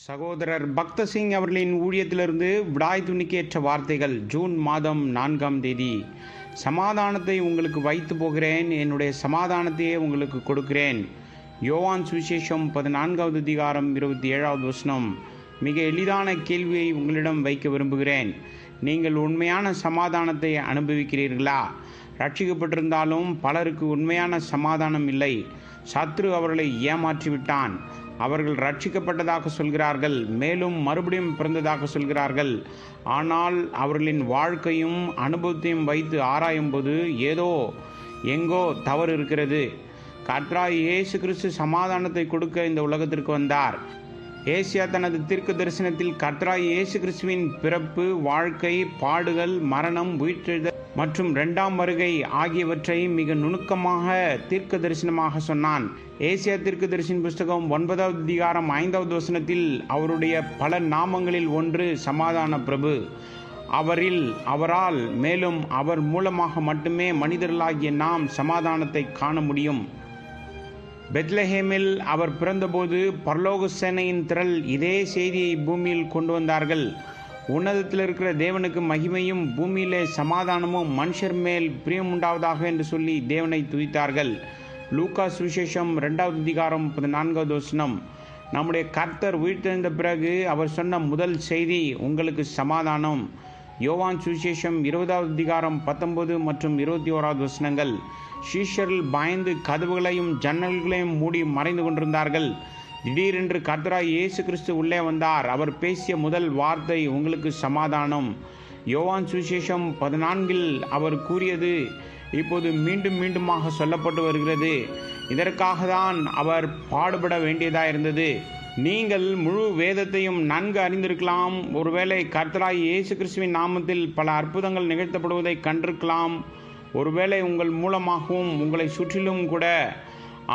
சகோதரர் பக்த சிங் அவர்களின் ஊழியத்திலிருந்து விடாய் துணிக்கேற்ற வார்த்தைகள். ஜூன் மாதம் 4ஆம் தேதி. சமாதானத்தை உங்களுக்கு வைத்து போகிறேன், என்னுடைய சமாதானத்தையே உங்களுக்கு கொடுக்கிறேன். யோவான் சுவிசேஷம் 14வது அதிகாரம் 27வது வசனம். மிக எளிதான கேள்வியை உங்களிடம் வைக்க விரும்புகிறேன். நீங்கள் உண்மையான சமாதானத்தை அனுபவிக்கிறீர்களா? ரட்சிக்கப்பட்டிருந்தாலும் பலருக்கு உண்மையான சமாதானம் இல்லை. சத்ரு அவர்களை ஏமாற்றிவிட்டான். அவர்கள் ரட்சிக்கப்பட்டதாக சொல்கிறார்கள், மேலும் மறுபடியும் பிறந்ததாக சொல்கிறார்கள். ஆனால் அவர்களின் வாழ்க்கையும் அனுபவத்தையும் வைத்து ஆராயும்போது ஏதோ எங்கோ தவறு இருக்கிறது. கர்த்தராகிய இயேசு கிறிஸ்து சமாதானத்தை கொடுக்க இந்த உலகத்திற்கு வந்தார். ஏசியா தனது தீர்க்க தரிசனத்தில் கர்த்தராகிய இயேசு கிறிஸ்துவின் பிறப்பு, வாழ்க்கை, பாடுகள், மரணம், உயிர்த்தெழுதல் மற்றும் 2ஆம் வருகை ஆகியவற்றை மிக நுணுக்கமாக தீர்க்க தரிசனமாக சொன்னான். ஏசியா தீர்க்க தரிசன புஸ்தகம் 9வது அதிகாரம் 5வது வசனத்தில் அவருடைய பல நாமங்களில் ஒன்று சமாதான பிரபு. அவரால் மேலும் அவர் மூலமாக மட்டுமே மனிதர்களாகிய நாம் சமாதானத்தை காண முடியும். பெத்லஹேமில் அவர் பிறந்தபோது பரலோக சேனையின் திரள் இதே செய்தியை பூமியில் கொண்டு வந்தார்கள். உன்னதத்தில் இருக்கிற தேவனுக்கு மகிமையும் பூமியிலே சமாதானமும் மனுஷர் மேல் பிரியம் உண்டாவதாக என்று சொல்லி தேவனை துதித்தார்கள். லூக்கா சுவிசேஷம் 2வது அதிகாரம் 14வது வசனம். நம்முடைய கர்த்தர் உயிர்த்தெழுந்த பிறகு அவர் சொன்ன முதல் செய்தி, உங்களுக்கு சமாதானம். யோவான் சுவிசேஷம் 20வது அதிகாரம் 19 மற்றும் 21வது வசனங்கள். சீஷர்கள் பயந்து கதவுகளையும் ஜன்னல்களையும் மூடி மறைந்து கொண்டிருந்தார்கள். திடீரென்று கர்த்தராகிய இயேசு கிறிஸ்து உள்ளே வந்தார். அவர் பேசிய முதல் வார்த்தை, உங்களுக்கு சமாதானம். யோவான் சுவிசேஷம் 14இல் அவர் கூறியது இப்போது மீண்டும் மீண்டுமாக சொல்லப்பட்டு வருகிறது. இதற்காக தான் அவர் பாடுபட வேண்டியதாக இருந்தது. நீங்கள் முழு வேதத்தையும் நன்கு அறிந்திருக்கலாம். ஒருவேளை கர்த்தராகிய இயேசு கிறிஸ்துவின் நாமத்தில் பல அற்புதங்கள் நிகழ்த்தப்படுவதை கண்டிருக்கலாம். ஒருவேளை உங்கள் மூலமாகவும் உங்களை சுற்றிலும் கூட.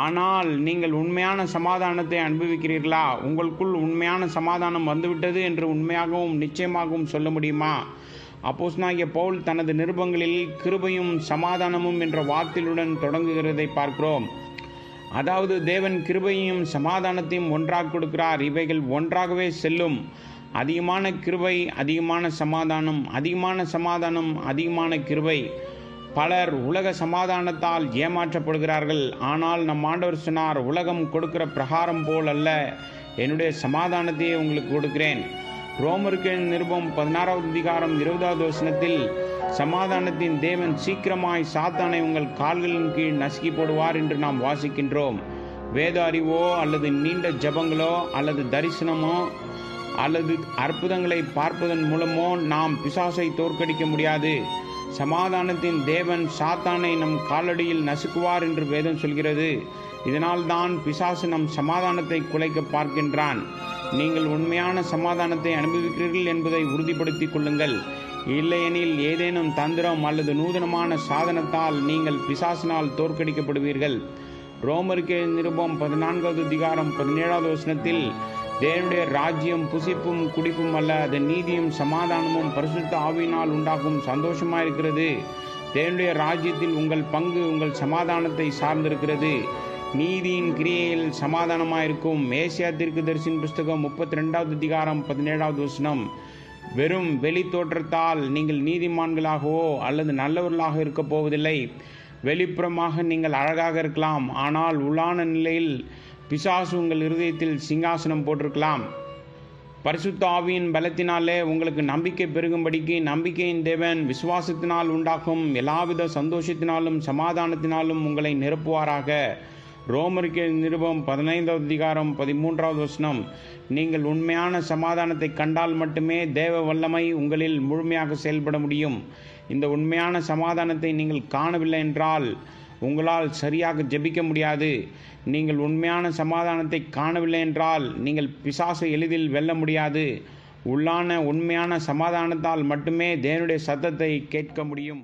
ஆனால் நீங்கள் உண்மையான சமாதானத்தை அனுபவிக்கிறீர்களா? உங்களுக்குள் உண்மையான சமாதானம் வந்துவிட்டது என்று உண்மையாகவும் நிச்சயமாகவும் சொல்ல முடியுமா? அப்போஸ்தலனாகிய பவுல் தனது நிருபங்களில் கிருபையும் சமாதானமும் என்ற வார்த்தையுடன் தொடங்குகிறதை பார்க்கிறோம். அதாவது தேவன் கிருபையையும் சமாதானத்தையும் ஒன்றாக கொடுக்கிறார். இவைகள் ஒன்றாகவே செல்லும். அதிகமான கிருபை, அதிகமான சமாதானம், அதிகமான சமாதானம், அதிகமான கிருபை. பலர் உலக சமாதானத்தால் ஏமாற்றப்படுகிறார்கள். ஆனால் நம் ஆண்டவர் சொன்னார், உலகம் கொடுக்கிற பிரகாரம் போல் அல்ல, என்னுடைய சமாதானத்தையே உங்களுக்கு கொடுக்கிறேன். ரோமருக்கு நிருபம் 16வது அதிகாரம் 20வது வசனத்தில் சமாதானத்தின் தேவன் சீக்கிரமாய் சாத்தானை உங்கள் கால்களின் கீழ் நசுக்கி போடுவார் என்று நாம் வாசிக்கின்றோம். வேத அறிவோ அல்லது நீண்ட ஜபங்களோ அல்லது தரிசனமோ அல்லது அற்புதங்களை பார்ப்பதன் மூலமோ நாம் பிசாசை தோற்கடிக்க முடியாது. சமாதானத்தின் தேவன் சாத்தானை நம் காலடியில் நசுக்குவார் என்று வேதம் சொல்கிறது. இதனால் தான் பிசாசு நம் சமாதானத்தை குலைக்க பார்க்கின்றான். நீங்கள் உண்மையான சமாதானத்தை அனுபவிக்கிறீர்கள் என்பதை உறுதிப்படுத்திக் கொள்ளுங்கள். இல்லையெனில் ஏதேனும் தந்திரம் அல்லது நூதனமான சாதனத்தால் நீங்கள் பிசாசினால் தோற்கடிக்கப்படுவீர்கள். ரோமருக்கு நிருபம் 14வது அதிகாரம் 17வது வசனத்தில் தேவனுடைய ராஜ்யம் புசிப்பும் குடிப்பும் அல்ல, அது நீதியும் சமாதானமும் பரிசுத்த ஆவியினால் உண்டாகும் சந்தோஷமாயிருக்கிறது. தேவனுடைய ராஜ்யத்தில் உங்கள் பங்கு உங்கள் சமாதானத்தை சார்ந்திருக்கிறது. நீதியின் கிரியையில் சமாதானமாயிருக்கும். ஏசியா தீர்க்க தரிசன புஸ்தகம் 32வது அதிகாரம் 17வது வசனம். வெறும் வெளி தோற்றத்தால் நீங்கள் நீதிமான்களாகவோ அல்லது நல்லவர்களாக இருக்க போவதில்லை. வெளிப்புறமாக நீங்கள் அழகாக இருக்கலாம், ஆனால் உள்ளான நிலையில் பிசாசு உங்கள் இருதயத்தில் சிங்காசனம் போட்டிருக்கலாம். பரிசுத்த ஆவியின் பலத்தினாலே உங்களுக்கு நம்பிக்கை பெருகும்படிக்கு நம்பிக்கையின் தேவன் விசுவாசத்தினால் உண்டாகும் எல்லாவித சந்தோஷத்தினாலும் சமாதானத்தினாலும் உங்களை நிரப்புவாராக. ரோமருக்கு நிருபம் 15வது அதிகாரம் 13வது வசனம். நீங்கள் உண்மையான சமாதானத்தை கண்டால் மட்டுமே தேவ வல்லமை உங்களில் முழுமையாக செயல்பட முடியும். இந்த உண்மையான சமாதானத்தை நீங்கள் காணவில்லை என்றால் உங்களால் சரியாக ஜெபிக்க முடியாது. நீங்கள் உண்மையான சமாதானத்தை காணவில்லை என்றால் நீங்கள் பிசாசை எளிதில் வெல்ல முடியாது. உள்ளான உண்மையான சமாதானத்தால் மட்டுமே தேவனுடைய சத்தத்தை கேட்க முடியும்.